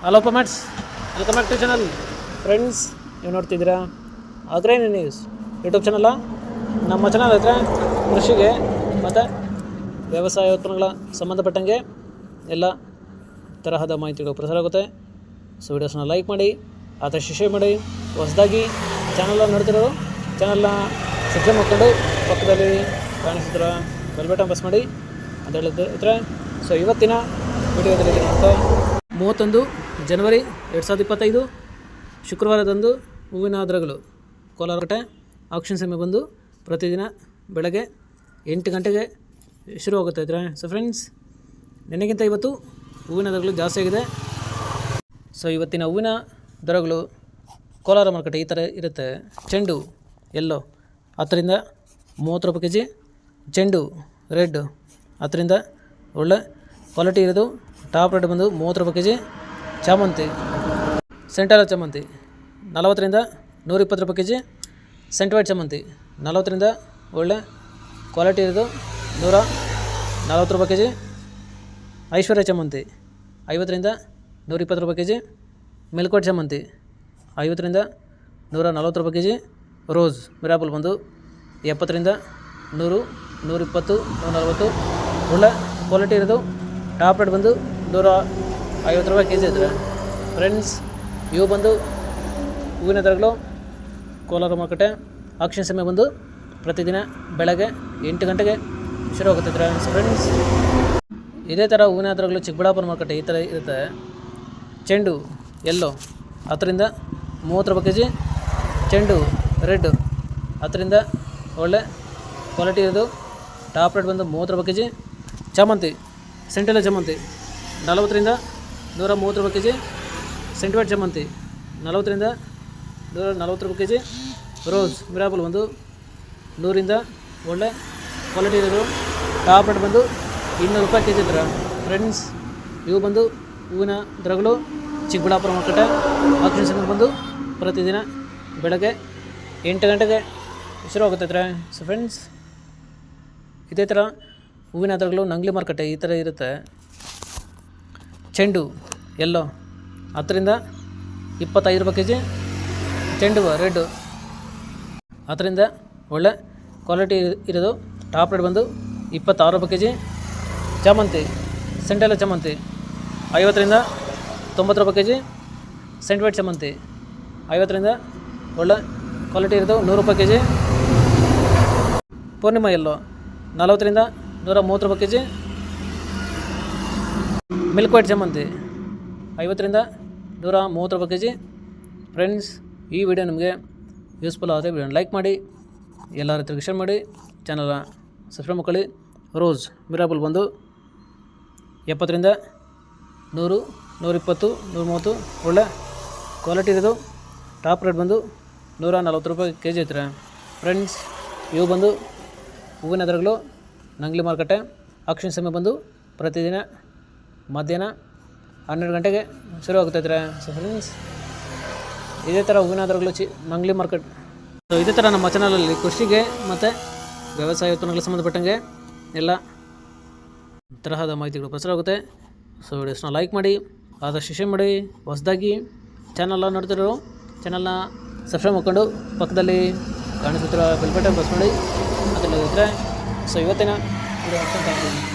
Hello ಪಮೆಟ್ಸ್, welcome back to channel. Friends, ನೀವು ನೋಡ್ತಿದ್ದೀರಾ ಅಗ್ರೈನ್ ನ್ಯೂಸ್ ಯೂಟ್ಯೂಬ್ ಚಾನಲ್ಲ. ನಮ್ಮ ಚಾನಲ್ ಹತ್ರ ಕೃಷಿಗೆ ಮತ್ತು ವ್ಯವಸಾಯ ಉತ್ಪನ್ನಗಳ ಸಂಬಂಧಪಟ್ಟಂಗೆ ಎಲ್ಲ ತರಹದ ಮಾಹಿತಿಗಳು ಪ್ರಸಾರ ಆಗುತ್ತೆ. ಸೊ ವಿಡಿಯೋಸ್ನ ಲೈಕ್ ಮಾಡಿ, ಆದಷ್ಟು ಶೇರ್ ಮಾಡಿ. ಹೊಸದಾಗಿ ಚಾನಲ್ನ ನೋಡ್ತಿರೋರು ಚಾನಲ್ನ ಸಬ್ಸ್ಕ್ರೈಬ್ ಮಾಡ್ಕೊಂಡು ಪಕ್ಕದಲ್ಲಿ ಕಾಣಿಸ್ತಿರೋ ಬೆಲ್ ಬಟನ್ ಪ್ರೆಸ್ ಮಾಡಿ ಅಂತ ಹೇಳಿದ್ರೆ. ಸೊ ಇವತ್ತಿನ ವಿಡಿಯೋದಲ್ಲಿ 31 ಜನವರಿ 2025 ಶುಕ್ರವಾರದಂದು ಹೂವಿನ ದರಗಳು ಕೋಲಾರಪೇಟೆ ಆಕ್ಷನ್ ಸಮಯ ಬಂದು ಪ್ರತಿದಿನ ಬೆಳಗ್ಗೆ 8 ಗಂಟೆಗೆ ಶುರುವಾಗುತ್ತೆ ಇದ್ರೆ. ಸೊ ಫ್ರೆಂಡ್ಸ್, ನೆನೆಗಿಂತ ಇವತ್ತು ಹೂವಿನ ದರಗಳು ಜಾಸ್ತಿ ಆಗಿದೆ. ಸೊ ಇವತ್ತಿನ ಹೂವಿನ ದರಗಳು ಕೋಲಾರ ಮಾರ್ಕೆಟ್ ಈ ಥರ ಇರುತ್ತೆ. ಚೆಂಡು ಎಲ್ಲೋ 10ರಿಂದ 30 ರೂಪಾಯಿ ಕೆ ಜಿ, ಚೆಂಡು ರೆಡ್ 10ರಿಂದ ಒಳ್ಳೆ ಕ್ವಾಲಿಟಿ ಇರೋದು ಟಾಪ್ ರೇಟ್ ಬಂದು 30 ರೂಪಾಯಿ ಕೆ ಜಿ. ಚಾಮಂತಿ ಸೆಂಟರ್ ಚಾಮಂತಿ 40ರಿಂದ 120 ರೂಪಾಯಿ ಕೆ ಜಿ. ಸೆಂಟ್ ವೈಟ್ ಚಾಮಂತಿ 40ರಿಂದ ಒಳ್ಳೆ ಕ್ವಾಲಿಟಿ ಇರೋದು 140 ರೂಪಾಯಿ ಕೆ ಜಿ. ಐಶ್ವರ್ಯ ಚಾಮಂತಿ 50ರಿಂದ 120 ರೂಪಾಯಿ ಕೆ ಜಿ. ಮಿಲ್ಕ್ ವೈಟ್ ಚಾಮಂತಿ 50ರಿಂದ 140 ರೂಪಾಯಿ ಕೆ ಜಿ. ರೋಸ್ ಮಿರಾಬಲ್ ಬಂದು 70ರಿಂದ 100, 120, 140 ಒಳ್ಳೆ ಕ್ವಾಲಿಟಿ ಇರೋದು ಟಾಪ್ ರೇಟ್ ಬಂದು 150 ರೂಪಾಯಿ ಕೆ ಜಿ ಇದ್ರೆ. ಫ್ರೆಂಡ್ಸ್, ಇವು ಬಂದು ಹೂವಿನ ದರಗಳು ಕೋಲಾರ ಮಾರುಕಟ್ಟೆ ಆಕ್ಷನ್ ಸಮಯ ಬಂದು ಪ್ರತಿದಿನ ಬೆಳಗ್ಗೆ 8 ಗಂಟೆಗೆ ಶುರುವಾಗುತ್ತಿದ್ರೆ. ಫ್ರೆಂಡ್ಸ್, ಇದೇ ಥರ ಹೂವಿನ ದರಗಳು ಚಿಕ್ಕಬಳ್ಳಾಪುರ ಮಾರುಕಟ್ಟೆ ಈ ಥರ ಇರುತ್ತೆ. ಚೆಂಡು ಎಲ್ಲೋ 10ರಿಂದ 30 ರೂಪಾಯಿ ಕೆ ಜಿ. ಚೆಂಡು ರೆಡ್ 10ರಿಂದ ಒಳ್ಳೆ ಕ್ವಾಲಿಟಿ ಇರೋದು ಟಾಪ್ ರೇಟ್ ಬಂದು 30 ರೂಪಾಯಿ ಕೆ ಜಿ. ಚಾಮಂತಿ ಸೆಂಟೆಲ್ಲ ಚಾಮಂತಿ 40ರಿಂದ 130 ರೂಪಾಯಿ ಕೆ ಜಿ. ಸೆಂಟ್ ವೈಟ್ ಚಾಮಂತಿ 40ರಿಂದ 140 ರೂಪಾಯಿ ಕೆ ಜಿ. ರೋಸ್ ಮಿರಾಬಲ್ ಬಂದು 100ರಿಂದ ಒಳ್ಳೆ ಕ್ವಾಲಿಟಿ ಇರೋದು ಟಾಪ್ ರೇಟ್ ಬಂದು 200 ರೂಪಾಯಿ ಕೆ ಜಿ ಇದ್ರೆ. ಫ್ರೆಂಡ್ಸ್, ಇವು ಬಂದು ಹೂವಿನ ದರಗಳು ಚಿಕ್ಕಬಳ್ಳಾಪುರ ಮಾರುಕಟ್ಟೆ ಆಕ್ಷನ್ ಸಮಯ ಬಂದು ಪ್ರತಿದಿನ ಬೆಳಗ್ಗೆ 8 ಗಂಟೆಗೆ ಶುರುವಾಗುತ್ತಿದ್ರೆ. ಸೊ ಫ್ರೆಂಡ್ಸ್, ಇದೇ ಥರ ಹೂವಿನ ದರಗಳು ನಂಗ್ಲಿ ಮಾರುಕಟ್ಟೆ ಈ ಥರ ಇರುತ್ತೆ. ಚೆಂಡು ಎಲ್ಲೋ 10ರಿಂದ 25 ರೂಪಾಯಿ ಕೆ ಜಿ. ಚೆಂಡು ರೆಡ್ 10ರಿಂದ ಒಳ್ಳೆ ಕ್ವಾಲಿಟಿ ಇರೋದು ಟಾಪ್ ರೇಟ್ ಬಂದು 26 ರೂಪಾಯಿ ಕೆ ಜಿ. ಚಾಮಂತಿ ಸೆಂಟೆಲ್ಲ ಚಾಮಂತಿ 50ರಿಂದ 90 ರೂಪಾಯಿ ಕೆ ಜಿ. ಸೆಂಟ್ ವೈಟ್ ಚಾಮಂತಿ 50ರಿಂದ ಒಳ್ಳೆ ಕ್ವಾಲಿಟಿ ಇರೋದು 100 ರೂಪಾಯಿ ಕೆ ಜಿ. ಪೂರ್ಣಿಮಾ ಎಲ್ಲೋ 40ರಿಂದ 130 ರೂಪಾಯಿ ಕೆ ಜಿ. ಮಿಲ್ಕ್ ವೈಟ್ ಚಾಮಂತಿ 50ರಿಂದ 130 ರೂಪಾಯಿ ಕೆ ಜಿ. ಫ್ರೆಂಡ್ಸ್, ಈ ವಿಡಿಯೋ ನಿಮಗೆ ಯೂಸ್ಫುಲ್ ಆದರೆ ವಿಡಿಯೋನ ಲೈಕ್ ಮಾಡಿ, ಎಲ್ಲ ರೈತರಿಗೆ ಶೇರ್ ಮಾಡಿ, ಚಾನಲ್ನ ಸಬ್ಸ್ಕ್ರೈಬ್ ಮಾಡ್ಕೊಳ್ಳಿ. ರೋಸ್ ಮಿರಾಬಲ್ ಬಂದು 70ರಿಂದ 100, 120, 130 ಒಳ್ಳೆ ಕ್ವಾಲಿಟಿ ಇರೋದು ಟಾಪ್ ರೇಟ್ ಬಂದು 140 ರೂಪಾಯಿ ಕೆ ಜಿ ಐತ್ರೆ. ಫ್ರೆಂಡ್ಸ್, ಇವು ಬಂದು ಹೂವಿನ ದರಗಳು ನಂಗ್ಲಿ ಮಾರುಕಟ್ಟೆ ಆಕ್ಷನ್ ಸಮಯ ಬಂದು ಪ್ರತಿದಿನ ಮಧ್ಯಾಹ್ನ 12 ಗಂಟೆಗೆ ಶುರುವಾಗುತ್ತೈತ್ರೆ. ಸೊ ಫ್ರೆಂಡ್ಸ್, ಇದೇ ಥರ ಹೂವಿನ ದರಗಳು ನಂಗ್ಲಿ ಮಾರ್ಕೆಟ್. ಸೊ ಇದೇ ಥರ ನಮ್ಮ ಚಾನಲಲ್ಲಿ ಕೃಷಿಗೆ ಮತ್ತು ವ್ಯವಸಾಯ ಉತ್ಪನ್ನಗಳಿಗೆ ಸಂಬಂಧಪಟ್ಟಂಗೆ ಎಲ್ಲ ತರಹದ ಮಾಹಿತಿಗಳು ಪ್ರಸಾರ ಆಗುತ್ತೆ. ಸೊ ವಿಡಿಯೋಸ್ನ ಲೈಕ್ ಮಾಡಿ, ಆದಷ್ಟು ಶೇರ್ ಮಾಡಿ. ಹೊಸದಾಗಿ ಚಾನಲ್ನ ನೋಡ್ತಿರೋ ಚಾನಲ್ನ ಸಬ್ಸ್ಕ್ರೈಬ್ ಮಾಡ್ಕೊಂಡು ಪಕ್ಕದಲ್ಲಿ ಕಾಣಿಸುತ್ತಿರೋ ಬೆಲ್ ಬಟನ್ ಪ್ರೆಸ್ ಮಾಡಿ ಅದರಲ್ಲಿ ಇದ್ದರೆ. ಸೊ ಇವತ್ತಿನ ವಿಡಿಯೋ